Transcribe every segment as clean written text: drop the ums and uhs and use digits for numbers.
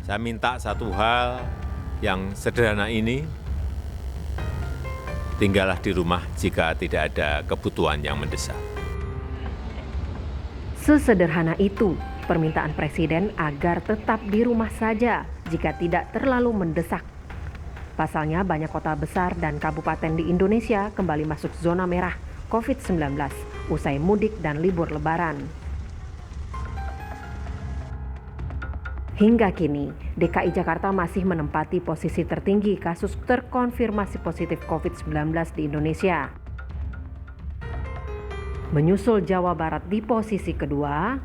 Saya minta satu hal yang sederhana ini, tinggallah di rumah jika tidak ada kebutuhan yang mendesak. Sesederhana itu permintaan Presiden agar tetap di rumah saja jika tidak terlalu mendesak. Pasalnya banyak kota besar dan kabupaten di Indonesia kembali masuk zona merah COVID-19 usai mudik dan libur lebaran. Hingga kini, DKI Jakarta masih menempati posisi tertinggi kasus terkonfirmasi positif COVID-19 di Indonesia. Menyusul Jawa Barat di posisi kedua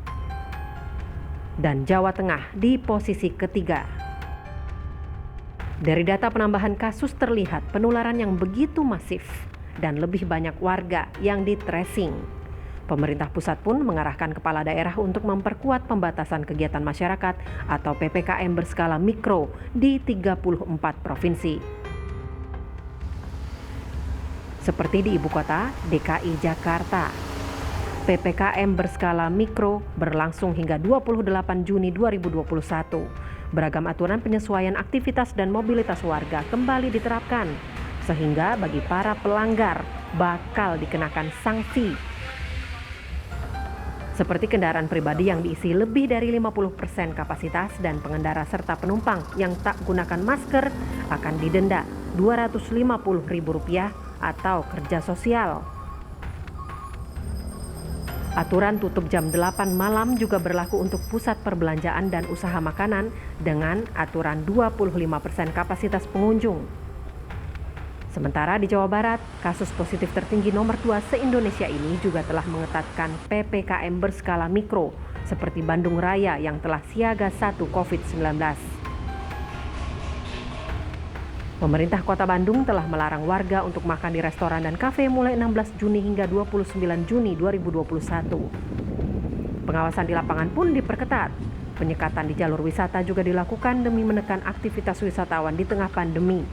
dan Jawa Tengah di posisi ketiga. Dari data penambahan kasus terlihat penularan yang begitu masif dan lebih banyak warga yang di-tracing. Pemerintah pusat pun mengarahkan kepala daerah untuk memperkuat pembatasan kegiatan masyarakat atau PPKM berskala mikro di 34 provinsi. Seperti di ibu kota, DKI Jakarta. PPKM berskala mikro berlangsung hingga 28 Juni 2021. Beragam aturan penyesuaian aktivitas dan mobilitas warga kembali diterapkan, sehingga bagi para pelanggar bakal dikenakan sanksi. Seperti kendaraan pribadi yang diisi lebih dari 50% kapasitas dan pengendara serta penumpang yang tak gunakan masker akan didenda Rp250.000 atau kerja sosial. Aturan tutup jam 8 malam juga berlaku untuk pusat perbelanjaan dan usaha makanan dengan aturan 25% kapasitas pengunjung. Sementara di Jawa Barat, kasus positif tertinggi nomor 2 se-Indonesia ini juga telah mengetatkan PPKM berskala mikro, seperti Bandung Raya yang telah siaga 1 COVID-19. Pemerintah Kota Bandung telah melarang warga untuk makan di restoran dan kafe mulai 16 Juni hingga 29 Juni 2021. Pengawasan di lapangan pun diperketat. Penyekatan di jalur wisata juga dilakukan demi menekan aktivitas wisatawan di tengah pandemi.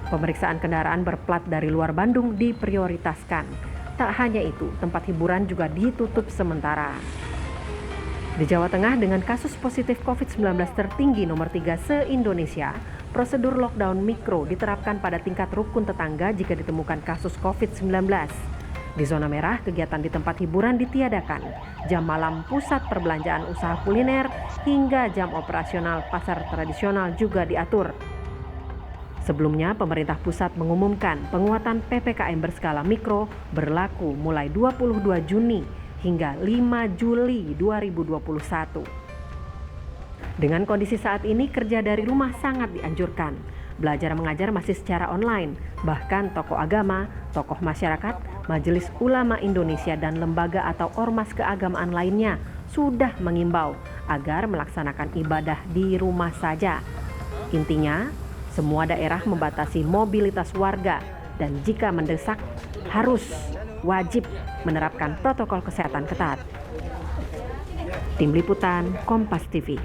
Pemeriksaan kendaraan berplat dari luar Bandung diprioritaskan. Tak hanya itu, tempat hiburan juga ditutup sementara. Di Jawa Tengah dengan kasus positif COVID-19 tertinggi nomor 3 se-Indonesia, prosedur lockdown mikro diterapkan pada tingkat rukun tetangga jika ditemukan kasus COVID-19. Di zona merah, kegiatan di tempat hiburan ditiadakan. Jam malam pusat perbelanjaan usaha kuliner hingga jam operasional pasar tradisional juga diatur. Sebelumnya, pemerintah pusat mengumumkan penguatan PPKM berskala mikro berlaku mulai 22 Juni hingga 5 Juli 2021. Dengan kondisi saat ini, kerja dari rumah sangat dianjurkan. Belajar mengajar masih secara online, bahkan tokoh agama, tokoh masyarakat, Majelis Ulama Indonesia dan lembaga atau ormas keagamaan lainnya sudah mengimbau agar melaksanakan ibadah di rumah saja. Intinya, semua daerah membatasi mobilitas warga dan jika mendesak harus wajib menerapkan protokol kesehatan ketat. Tim Liputan Kompas TV.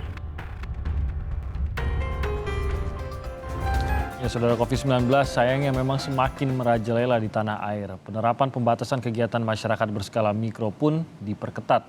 Ya, saudara, COVID-19 sayangnya memang semakin merajalela di tanah air. Penerapan pembatasan kegiatan masyarakat berskala mikro pun diperketat.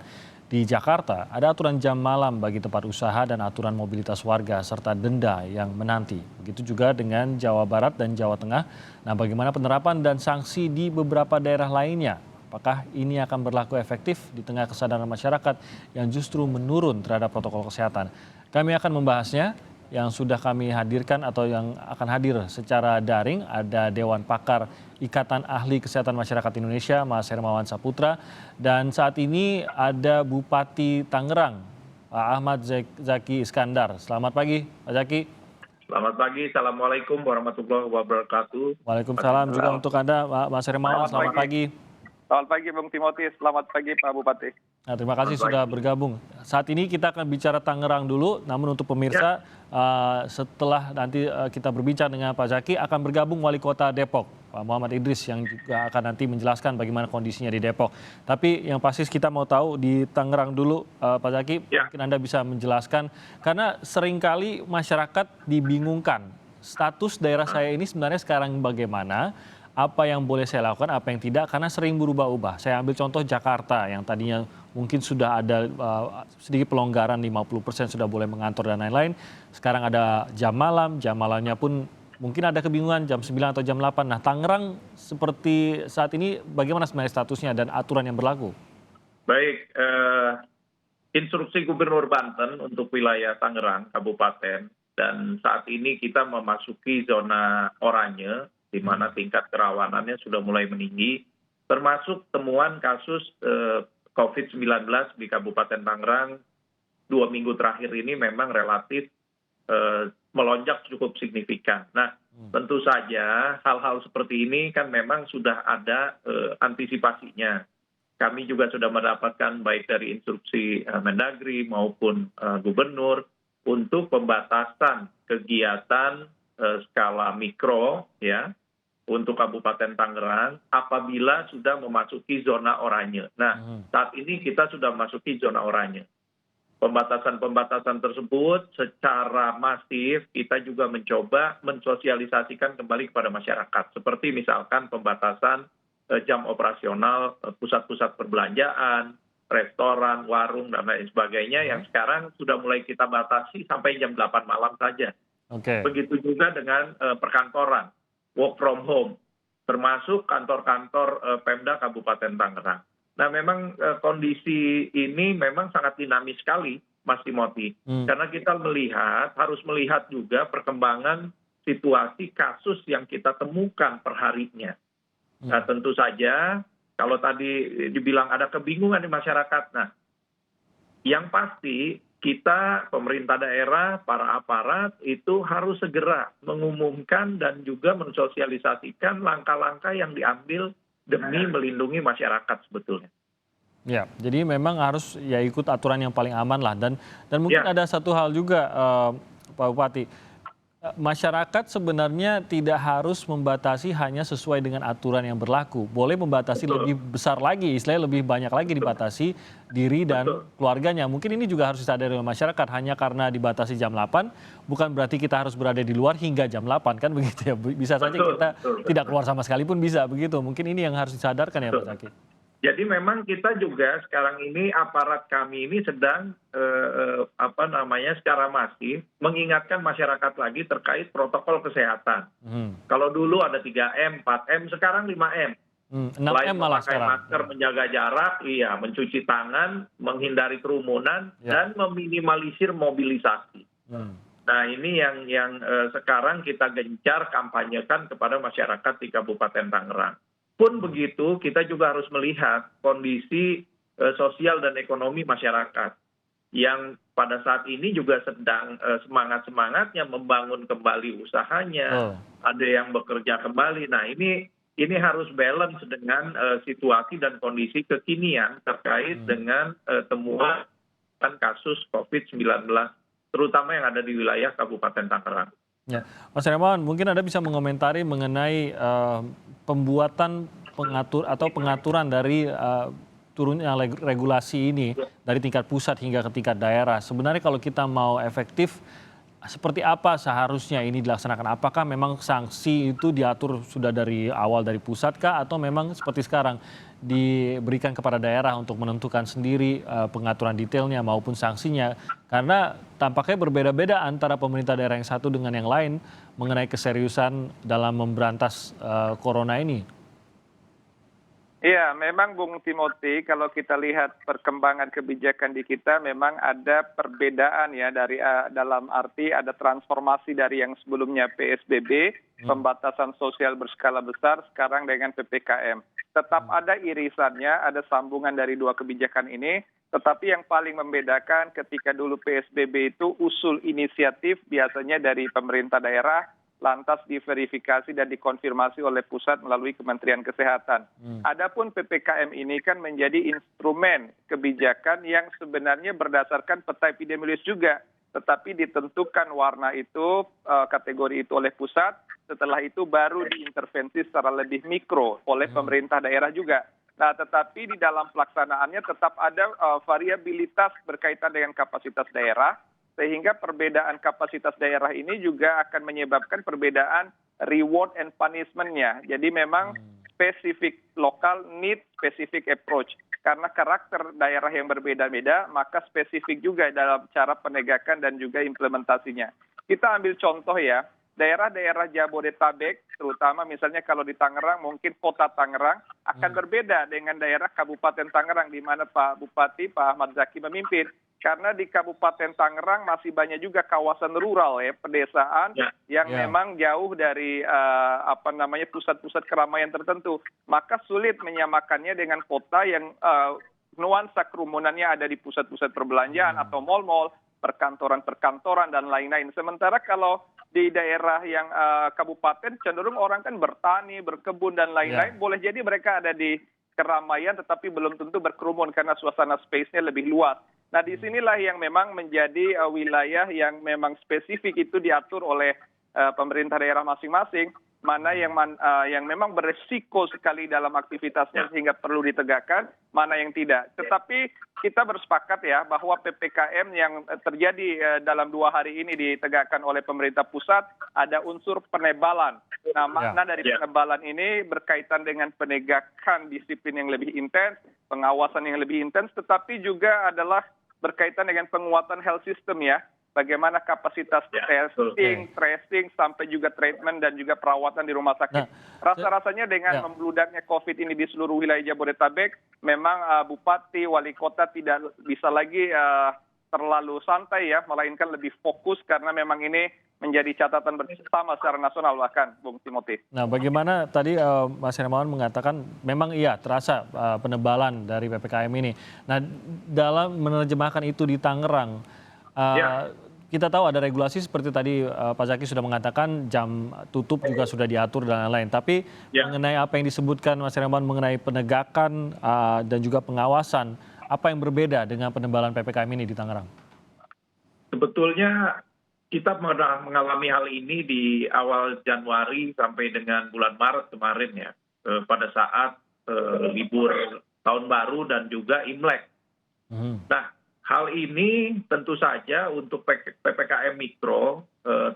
Di Jakarta, ada aturan jam malam bagi tempat usaha dan aturan mobilitas warga serta denda yang menanti. Begitu juga dengan Jawa Barat dan Jawa Tengah. Nah, bagaimana penerapan dan sanksi di beberapa daerah lainnya? Apakah ini akan berlaku efektif di tengah kesadaran masyarakat yang justru menurun terhadap protokol kesehatan? Kami akan membahasnya. Yang sudah kami hadirkan atau yang akan hadir secara daring ada Dewan Pakar Ikatan Ahli Kesehatan Masyarakat Indonesia, Mas Hermawan Saputra. Dan saat ini ada Bupati Tangerang, Pak Ahmad Zaki Iskandar. Selamat pagi, Pak Zaki. Selamat pagi, Assalamualaikum warahmatullahi wabarakatuh. Waalaikumsalam juga untuk Anda, Mas Hermawan. Selamat pagi. Selamat pagi, Bung Timothy. Selamat pagi, Pak Bupati. Nah, terima kasih sudah bergabung. Saat ini kita akan bicara Tangerang dulu, namun untuk pemirsa setelah nanti kita berbincang dengan Pak Zaki akan bergabung Wali Kota Depok, Pak Muhammad Idris yang juga akan nanti menjelaskan bagaimana kondisinya di Depok. Tapi yang pasti kita mau tahu di Tangerang dulu, Pak Zaki, mungkin Anda bisa menjelaskan karena seringkali masyarakat dibingungkan status daerah saya ini sebenarnya sekarang bagaimana. Apa yang boleh saya lakukan, apa yang tidak, karena sering berubah-ubah. Saya ambil contoh Jakarta yang tadinya mungkin sudah ada sedikit pelonggaran 50% sudah boleh mengantor dan lain-lain. Sekarang ada jam malamnya pun mungkin ada kebingungan jam 9 atau jam 8. Nah, Tangerang seperti saat ini bagaimana sebenarnya statusnya dan aturan yang berlaku? Baik, instruksi Gubernur Banten untuk wilayah Tangerang, Kabupaten, dan saat ini kita memasuki zona oranye, di mana tingkat kerawanannya sudah mulai meninggi, termasuk temuan kasus COVID-19 di Kabupaten Tangerang 2 minggu terakhir ini memang relatif melonjak cukup signifikan. Nah, tentu saja hal-hal seperti ini kan memang sudah ada antisipasinya. Kami juga sudah mendapatkan baik dari instruksi Mendagri maupun Gubernur untuk pembatasan kegiatan skala mikro ya untuk Kabupaten Tangerang apabila sudah memasuki zona oranye. Nah, saat ini kita sudah memasuki zona oranye. Pembatasan-pembatasan tersebut secara masif kita juga mencoba mensosialisasikan kembali kepada masyarakat. Seperti misalkan pembatasan jam operasional pusat-pusat perbelanjaan, restoran, warung, dan lain sebagainya yang sekarang sudah mulai kita batasi sampai jam 8 malam saja. Begitu juga dengan perkantoran, work from home, termasuk kantor-kantor Pemda Kabupaten Tangerang. Nah, memang kondisi ini memang sangat dinamis sekali, Mas Timothy. Karena kita harus melihat juga perkembangan situasi kasus yang kita temukan per harinya. Nah, tentu saja kalau tadi dibilang ada kebingungan di masyarakat, nah yang pasti kita pemerintah daerah, para aparat itu harus segera mengumumkan dan juga mensosialisasikan langkah-langkah yang diambil demi melindungi masyarakat sebetulnya. Ya, jadi memang harus ya ikut aturan yang paling aman lah dan mungkin ada satu hal juga Pak Bupati. Masyarakat sebenarnya tidak harus membatasi hanya sesuai dengan aturan yang berlaku. Boleh membatasi lebih besar lagi, istilahnya lebih banyak lagi dibatasi diri dan keluarganya. Mungkin ini juga harus disadari oleh masyarakat. Hanya karena dibatasi jam 8, bukan berarti kita harus berada di luar hingga jam 8, kan begitu ya. Bisa saja kita tidak keluar sama sekali pun bisa begitu. Mungkin ini yang harus disadarkan ya Pak Zaki. Jadi memang kita juga sekarang ini aparat kami ini sedang secara masif mengingatkan masyarakat lagi terkait protokol kesehatan. Kalau dulu ada 3M, 4M, sekarang 5M. 6M malah memakai sekarang. masker, menjaga jarak, mencuci tangan, menghindari kerumunan, dan meminimalisir mobilisasi. Nah, ini yang sekarang kita gencar kampanyekan kepada masyarakat di Kabupaten Tangerang. Pun begitu, kita juga harus melihat kondisi sosial dan ekonomi masyarakat yang pada saat ini juga sedang semangat-semangatnya membangun kembali usahanya, ada yang bekerja kembali. Nah, ini harus balance dengan situasi dan kondisi kekinian terkait dengan temuan kasus COVID-19, terutama yang ada di wilayah Kabupaten Tangerang. Ya, Mas Hermawan, mungkin Anda bisa mengomentari mengenai pembuatan pengaturan dari turunnya regulasi ini dari tingkat pusat hingga ke tingkat daerah. Sebenarnya kalau kita mau efektif, seperti apa seharusnya ini dilaksanakan? Apakah memang sanksi itu diatur sudah dari awal dari pusat kah? Atau memang seperti sekarang diberikan kepada daerah untuk menentukan sendiri pengaturan detailnya maupun sanksinya? Karena tampaknya berbeda-beda antara pemerintah daerah yang satu dengan yang lain mengenai keseriusan dalam memberantas corona ini. Iya, memang Bung Timothy, kalau kita lihat perkembangan kebijakan di kita memang ada perbedaan ya dari dalam arti ada transformasi dari yang sebelumnya PSBB, pembatasan sosial berskala besar, sekarang dengan PPKM. Tetap ada irisannya, ada sambungan dari dua kebijakan ini, tetapi yang paling membedakan ketika dulu PSBB itu usul inisiatif biasanya dari pemerintah daerah, lantas diverifikasi dan dikonfirmasi oleh pusat melalui Kementerian Kesehatan. Adapun PPKM ini kan menjadi instrumen kebijakan yang sebenarnya berdasarkan peta epidemiologis juga, tetapi ditentukan warna itu, kategori itu oleh pusat, setelah itu baru diintervensi secara lebih mikro oleh pemerintah daerah juga. Nah, tetapi di dalam pelaksanaannya tetap ada variabilitas berkaitan dengan kapasitas daerah, sehingga perbedaan kapasitas daerah ini juga akan menyebabkan perbedaan reward and punishment-nya. Jadi memang spesifik lokal need specific approach. karena karakter daerah yang berbeda-beda, maka spesifik juga dalam cara penegakan dan juga implementasinya. Kita ambil contoh ya, daerah-daerah Jabodetabek, terutama misalnya kalau di Tangerang, mungkin kota Tangerang akan berbeda dengan daerah Kabupaten Tangerang, di mana Pak Bupati, Pak Ahmad Zaki memimpin. Karena di Kabupaten Tangerang masih banyak juga kawasan rural ya, pedesaan yang memang jauh dari pusat-pusat keramaian tertentu. Maka sulit menyamakannya dengan kota yang nuansa kerumunannya ada di pusat-pusat perbelanjaan atau mal-mal, perkantoran-perkantoran dan lain-lain. Sementara kalau di daerah yang kabupaten cenderung orang kan bertani, berkebun dan lain-lain. Boleh jadi mereka ada di keramaian tetapi belum tentu berkerumun karena suasana space-nya lebih luas. Nah, disinilah yang memang menjadi wilayah yang memang spesifik itu diatur oleh pemerintah daerah masing-masing, mana yang memang beresiko sekali dalam aktivitasnya sehingga perlu ditegakkan, mana yang tidak. Tetapi kita bersepakat ya bahwa PPKM yang terjadi dalam 2 hari ini ditegakkan oleh pemerintah pusat ada unsur penebalan. Nah, makna dari penebalan ini berkaitan dengan penegakan disiplin yang lebih intens, pengawasan yang lebih intens, tetapi juga adalah berkaitan dengan penguatan health system ya. Bagaimana kapasitas testing, tracing, sampai juga treatment dan juga perawatan di rumah sakit. Rasa-rasanya dengan membludaknya COVID ini di seluruh wilayah Jabodetabek, memang Bupati, Wali Kota tidak bisa lagi terlalu santai ya, melainkan lebih fokus karena memang ini menjadi catatan bersama secara nasional bahkan, Bung Timothy. Nah, bagaimana tadi Mas Hermawan mengatakan memang iya terasa penebalan dari PPKM ini. Nah, dalam menerjemahkan itu di Tangerang, kita tahu ada regulasi seperti tadi Pak Zaki sudah mengatakan jam tutup juga sudah diatur dan lain-lain. Tapi mengenai apa yang disebutkan Mas Hermawan mengenai penegakan dan juga pengawasan, apa yang berbeda dengan penebalan PPKM ini di Tangerang? Sebetulnya kita pernah mengalami hal ini di awal Januari sampai dengan bulan Maret kemarin ya, pada saat libur Tahun Baru dan juga Imlek. Nah, hal ini tentu saja untuk PPKM Mikro,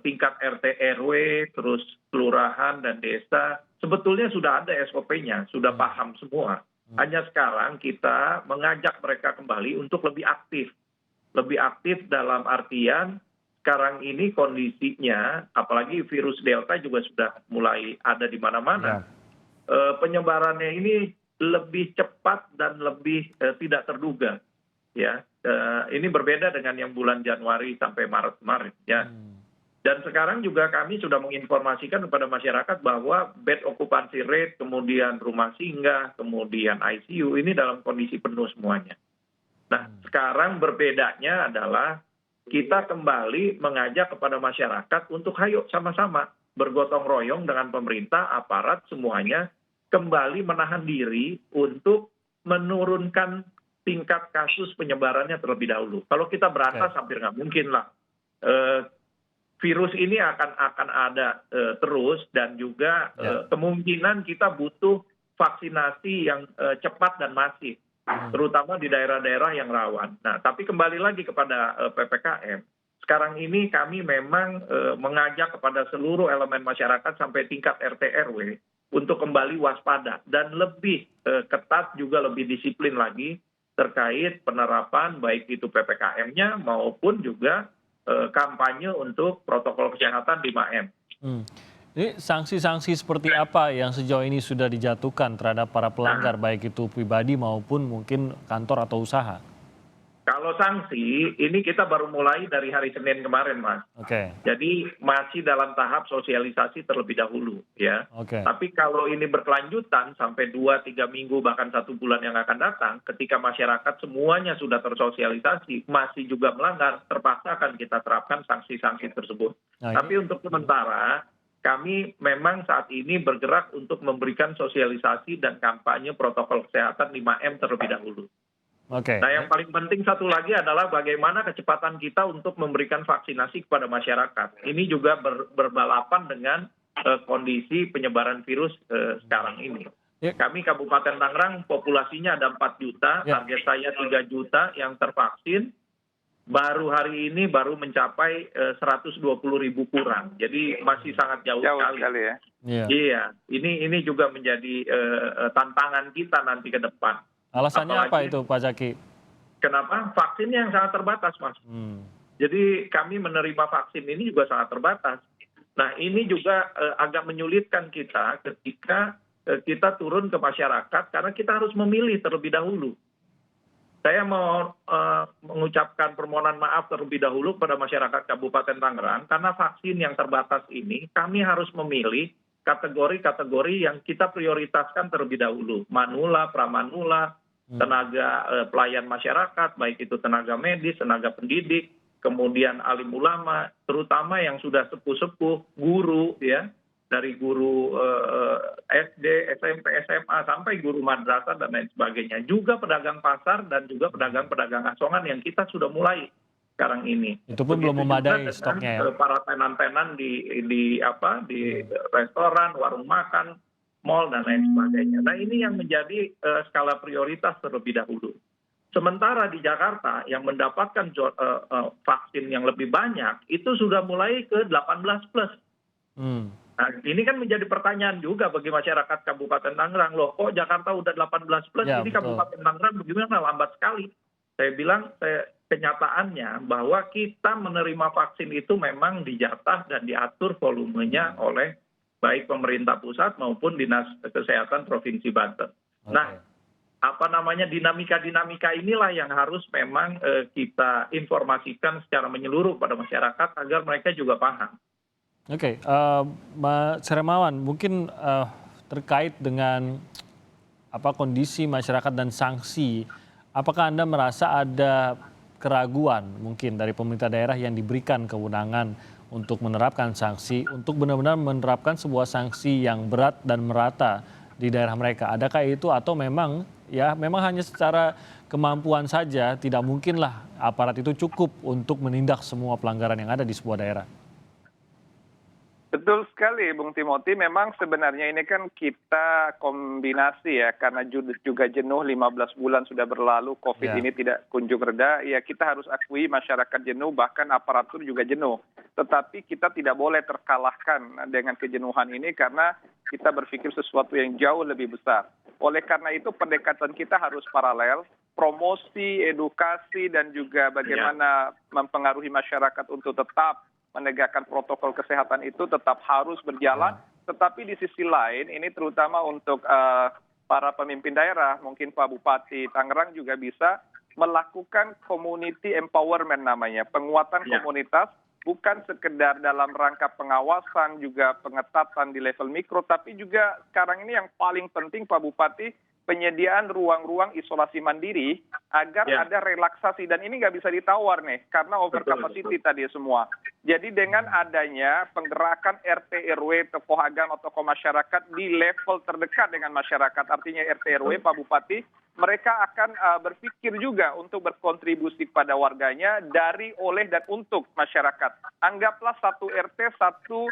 tingkat RT RW, terus kelurahan dan desa, sebetulnya sudah ada SOP-nya, sudah paham semua. Hanya sekarang kita mengajak mereka kembali untuk lebih aktif. Lebih aktif dalam artian sekarang ini kondisinya, apalagi virus Delta juga sudah mulai ada di mana-mana. Penyebarannya ini lebih cepat dan lebih tidak terduga. Ya, ini berbeda dengan yang bulan Januari sampai Maret kemarin. Ya. Dan sekarang juga kami sudah menginformasikan kepada masyarakat bahwa bed occupancy rate, kemudian rumah singgah, kemudian ICU ini dalam kondisi penuh semuanya. Nah, sekarang berbedanya adalah kita kembali mengajak kepada masyarakat untuk ayo sama-sama bergotong royong dengan pemerintah, aparat semuanya kembali menahan diri untuk menurunkan tingkat kasus penyebarannya terlebih dahulu. Kalau kita berantas hampir nggak mungkin lah. Virus ini akan ada terus dan juga kemungkinan kita butuh vaksinasi yang cepat dan masif, terutama di daerah-daerah yang rawan. Nah, tapi kembali lagi kepada PPKM. Sekarang ini kami memang mengajak kepada seluruh elemen masyarakat sampai tingkat RT RW untuk kembali waspada dan lebih ketat juga lebih disiplin lagi terkait penerapan baik itu PPKM-nya maupun juga kampanye untuk protokol kesehatan 5M. Ini sanksi-sanksi seperti apa yang sejauh ini sudah dijatuhkan terhadap para pelanggar, baik itu pribadi maupun mungkin kantor atau usaha? Kalau sanksi, ini kita baru mulai dari hari Senin kemarin, Mas. Jadi masih dalam tahap sosialisasi terlebih dahulu, ya. Tapi kalau ini berkelanjutan sampai 2-3 minggu bahkan 1 bulan yang akan datang, ketika masyarakat semuanya sudah tersosialisasi, masih juga melanggar, terpaksa akan kita terapkan sanksi-sanksi tersebut. Tapi untuk sementara, kami memang saat ini bergerak untuk memberikan sosialisasi dan kampanye protokol kesehatan 5M terlebih dahulu. Nah, yang paling penting satu lagi adalah bagaimana kecepatan kita untuk memberikan vaksinasi kepada masyarakat. Ini juga berbalapan dengan kondisi penyebaran virus sekarang ini. Kami Kabupaten Tangerang populasinya ada 4 juta, target saya 3 juta yang tervaksin. Baru hari ini baru mencapai 120.000 kurang. Jadi masih sangat jauh sekali ya. Iya, ini juga menjadi tantangan kita nanti ke depan. Alasannya apa Apalagi itu Pak Zaki? kenapa? Vaksinnya yang sangat terbatas, Mas. Jadi kami menerima vaksin ini juga sangat terbatas. Nah, ini juga agak menyulitkan kita ketika kita turun ke masyarakat karena kita harus memilih terlebih dahulu. Saya mau mengucapkan permohonan maaf terlebih dahulu kepada masyarakat Kabupaten Tangerang karena vaksin yang terbatas ini kami harus memilih kategori-kategori yang kita prioritaskan terlebih dahulu. Manula, pramanula, tenaga pelayan masyarakat, baik itu tenaga medis, tenaga pendidik, kemudian alim ulama, terutama yang sudah sepuh-sepuh, guru, ya, dari guru SD, SMP, SMA, sampai guru madrasah dan lain sebagainya. Juga pedagang pasar dan juga pedagang-pedagang asongan yang kita sudah mulai sekarang ini. Itu pun belum memadai stoknya ya. Para tenan-tenan di restoran, warung makan, mal dan lain sebagainya. Nah, ini yang menjadi skala prioritas terlebih dahulu. Sementara di Jakarta yang mendapatkan vaksin yang lebih banyak itu sudah mulai ke 18 plus. Nah, ini kan menjadi pertanyaan juga bagi masyarakat Kabupaten Tangerang. Loh, kok Jakarta udah 18 plus, Ya, ini betul. Kabupaten Tangerang bagaimana lambat sekali. Saya bilang kenyataannya bahwa kita menerima vaksin itu memang dijatah dan diatur volumenya oleh baik pemerintah pusat maupun Dinas Kesehatan Provinsi Banten. Nah, dinamika-dinamika inilah yang harus memang kita informasikan secara menyeluruh pada masyarakat agar mereka juga paham. Oke, Mas Hermawan, mungkin terkait dengan kondisi masyarakat dan sanksi, apakah Anda merasa ada keraguan mungkin dari pemerintah daerah yang diberikan kewenangan untuk menerapkan sanksi, untuk benar-benar menerapkan sebuah sanksi yang berat dan merata di daerah mereka? Adakah itu atau memang hanya secara kemampuan saja, tidak mungkinlah aparat itu cukup untuk menindak semua pelanggaran yang ada di sebuah daerah? Betul sekali, Bung Timothy. Memang sebenarnya ini kan kita kombinasi ya, karena juga jenuh 15 bulan sudah berlalu, COVID ini tidak kunjung reda. Ya, kita harus akui masyarakat jenuh, bahkan aparatur juga jenuh. Tetapi kita tidak boleh terkalahkan dengan kejenuhan ini karena kita berpikir sesuatu yang jauh lebih besar. Oleh karena itu pendekatan kita harus paralel, promosi, edukasi, dan juga bagaimana mempengaruhi masyarakat untuk tetap menegakkan protokol kesehatan itu tetap harus berjalan. Tetapi di sisi lain, ini terutama untuk para pemimpin daerah, mungkin Pak Bupati Tangerang juga bisa melakukan community empowerment namanya, penguatan komunitas, bukan sekedar dalam rangka pengawasan, juga pengetatan di level mikro, tapi juga sekarang ini yang paling penting Pak Bupati, penyediaan ruang-ruang isolasi mandiri agar ada relaksasi. Dan ini nggak bisa ditawar nih, karena over capacity tadi semua. Jadi dengan adanya penggerakan RT RW, tokoh agama, tokoh masyarakat di level terdekat dengan masyarakat, artinya RT RW, Pak Bupati, mereka akan berpikir juga untuk berkontribusi kepada warganya dari, oleh, dan untuk masyarakat. Anggaplah satu RT, satu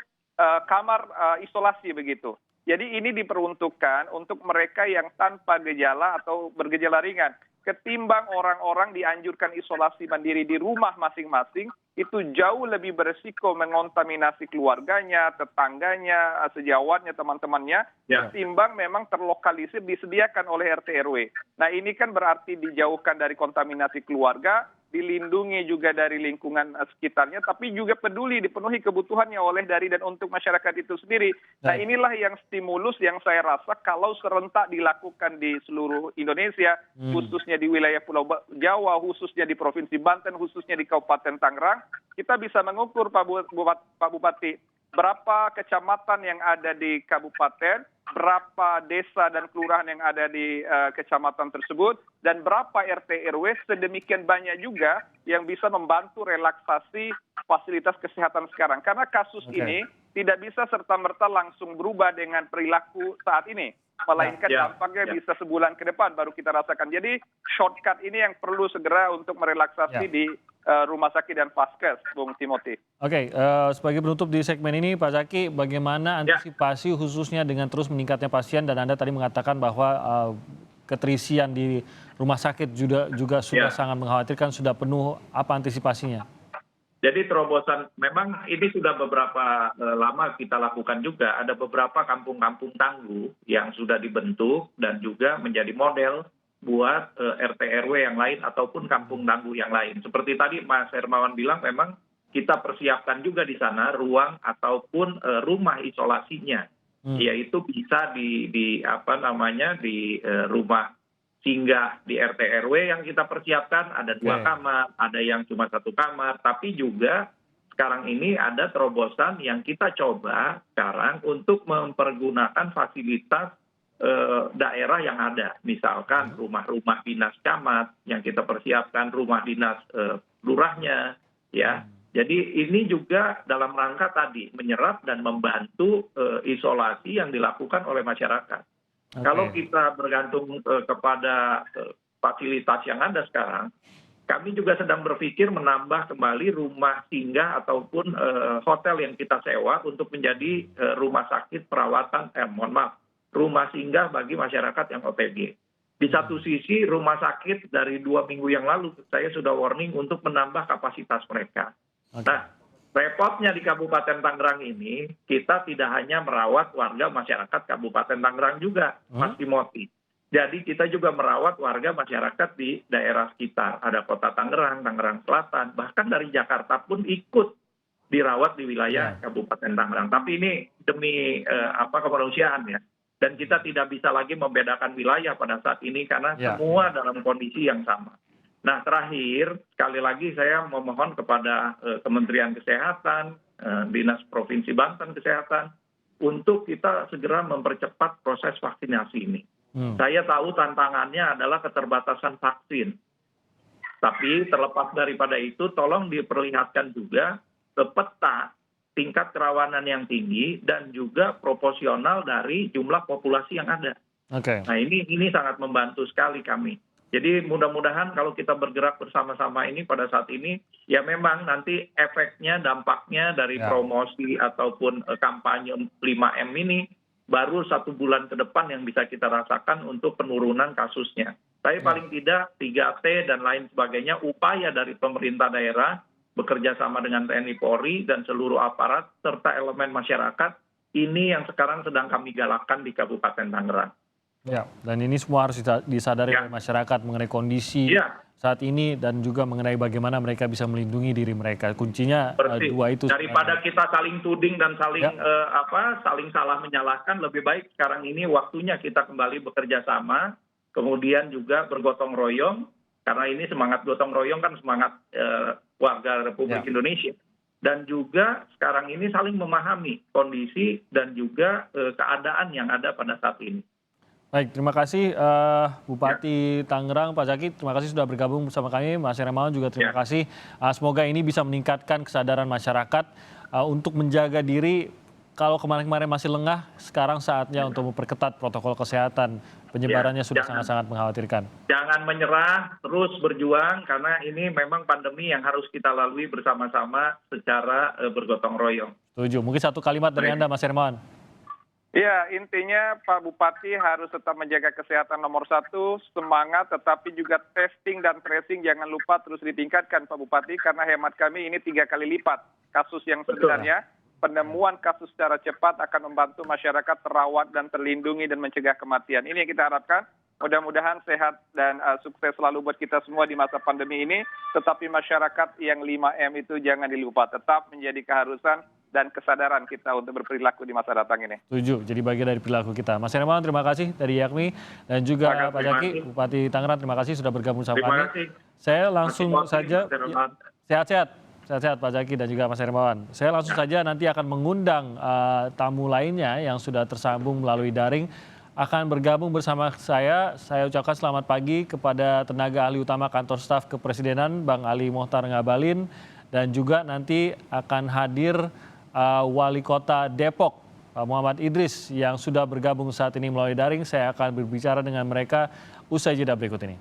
kamar isolasi begitu. Jadi ini diperuntukkan untuk mereka yang tanpa gejala atau bergejala ringan. Ketimbang orang-orang dianjurkan isolasi mandiri di rumah masing-masing, itu jauh lebih beresiko mengontaminasi keluarganya, tetangganya, sejawatnya, teman-temannya, ketimbang memang terlokalisir disediakan oleh RT RW. Nah, ini kan berarti dijauhkan dari kontaminasi keluarga, dilindungi juga dari lingkungan sekitarnya, tapi juga peduli dipenuhi kebutuhannya oleh, dari, dan untuk masyarakat itu sendiri. Nah, inilah yang stimulus yang saya rasa kalau serentak dilakukan di seluruh Indonesia, khususnya di wilayah Pulau Jawa, khususnya di Provinsi Banten, khususnya di Kabupaten Tangerang, kita bisa mengukur Pak Bupati, berapa kecamatan yang ada di kabupaten, berapa desa dan kelurahan yang ada di kecamatan tersebut, dan berapa RT RW, sedemikian banyak juga yang bisa membantu relaksasi fasilitas kesehatan sekarang. Karena kasus ini tidak bisa serta-merta langsung berubah dengan perilaku saat ini, melainkan dampaknya bisa sebulan ke depan baru kita rasakan. Jadi shortcut ini yang perlu segera untuk merelaksasi di rumah sakit dan vaskes, Bung Timothy. Oke, sebagai penutup di segmen ini, Pak Zaki, bagaimana antisipasi khususnya dengan terus meningkatnya pasien, dan Anda tadi mengatakan bahwa keterisian di rumah sakit juga sudah sangat mengkhawatirkan, sudah penuh, apa antisipasinya? Jadi terobosan, memang ini sudah beberapa lama kita lakukan juga. Ada beberapa kampung-kampung tangguh yang sudah dibentuk dan juga menjadi model buat RT RW yang lain ataupun kampung tangguh yang lain. Seperti tadi Mas Hermawan bilang, memang kita persiapkan juga di sana ruang ataupun rumah isolasinya, yaitu bisa di rumah singgah di RT RW yang kita persiapkan ada 2 kamar, ada yang cuma 1 kamar, tapi juga sekarang ini ada terobosan yang kita coba sekarang untuk mempergunakan fasilitas daerah yang ada, misalkan rumah-rumah dinas camat yang kita persiapkan, rumah dinas lurahnya, ya. Jadi ini juga dalam rangka tadi menyerap dan membantu isolasi yang dilakukan oleh masyarakat. Kalau kita bergantung kepada fasilitas yang ada sekarang, kami juga sedang berpikir menambah kembali rumah singgah ataupun hotel yang kita sewa untuk menjadi rumah sakit perawatan, rumah singgah bagi masyarakat yang OTG. Di satu sisi rumah sakit dari 2 minggu yang lalu saya sudah warning untuk menambah kapasitas mereka. Nah, repotnya di Kabupaten Tangerang ini, kita tidak hanya merawat warga masyarakat Kabupaten Tangerang juga, Mas Timothy. Jadi kita juga merawat warga masyarakat di daerah sekitar. Ada Kota Tangerang, Tangerang Selatan, bahkan dari Jakarta pun ikut dirawat di wilayah Kabupaten Tangerang. Tapi ini demi kemanusiaan ya. Dan kita tidak bisa lagi membedakan wilayah pada saat ini karena semua dalam kondisi yang sama. Nah, terakhir, sekali lagi saya memohon kepada Kementerian Kesehatan, Dinas Provinsi Banten Kesehatan, untuk kita segera mempercepat proses vaksinasi ini. Saya tahu tantangannya adalah keterbatasan vaksin. Tapi terlepas daripada itu, tolong diperlihatkan juga peta tingkat kerawanan yang tinggi dan juga proporsional dari jumlah populasi yang ada. Nah, ini sangat membantu sekali kami. Jadi mudah-mudahan kalau kita bergerak bersama-sama ini pada saat ini, ya memang nanti efeknya, dampaknya dari promosi ataupun kampanye 5M ini baru 1 bulan ke depan yang bisa kita rasakan untuk penurunan kasusnya. Tapi paling tidak 3T dan lain sebagainya, upaya dari pemerintah daerah bekerja sama dengan TNI Polri dan seluruh aparat serta elemen masyarakat, ini yang sekarang sedang kami galakkan di Kabupaten Tangerang. Ya, dan ini semua harus disadari oleh masyarakat mengenai kondisi saat ini dan juga mengenai bagaimana mereka bisa melindungi diri mereka. Kuncinya dua itu. Daripada kita saling tuding dan saling salah menyalahkan, lebih baik sekarang ini waktunya kita kembali bekerja sama, kemudian juga bergotong royong, karena ini semangat gotong royong kan semangat warga Republik Indonesia. Dan juga sekarang ini saling memahami kondisi dan juga keadaan yang ada pada saat ini. Baik, terima kasih Bupati Tangerang, Pak Zaki. Terima kasih sudah bergabung bersama kami. Mas Hermawan juga terima kasih. Semoga ini bisa meningkatkan kesadaran masyarakat untuk menjaga diri. Kalau kemarin-kemarin masih lengah, sekarang saatnya untuk memperketat protokol kesehatan. Penyebarannya sudah sangat-sangat mengkhawatirkan. Jangan menyerah, terus berjuang, karena ini memang pandemi yang harus kita lalui bersama-sama secara bergotong royong. Setuju. Mungkin 1 kalimat dari Anda, Mas Hermawan. Ya, intinya Pak Bupati harus tetap menjaga kesehatan nomor 1, semangat, tetapi juga testing dan tracing jangan lupa terus ditingkatkan Pak Bupati, karena hemat kami ini 3 kali lipat kasus yang sebenarnya. Penemuan kasus secara cepat akan membantu masyarakat terawat dan terlindungi dan mencegah kematian. Ini yang kita harapkan. Mudah-mudahan sehat dan sukses selalu buat kita semua di masa pandemi ini. Tetapi masyarakat yang 5M itu jangan dilupa. Tetap menjadi keharusan dan kesadaran kita untuk berperilaku di masa datang ini. Setuju, jadi bagian dari perilaku kita. Mas Hermawan, terima kasih dari YAKMI. Dan juga Pak Zaki, Bupati Tangerang, terima kasih sudah bergabung sama kami. Saya langsung saja, sehat-sehat Pak Zaki dan juga Mas Hermawan. Saya langsung saja nanti akan mengundang tamu lainnya yang sudah tersambung melalui daring. Akan bergabung bersama saya ucapkan selamat pagi kepada tenaga ahli utama kantor staf kepresidenan, Bang Ali Mohtar Ngabalin. Dan juga nanti akan hadir Wali Kota Depok, Pak Muhammad Idris, yang sudah bergabung saat ini melalui daring. Saya akan berbicara dengan mereka usai jeda berikut ini.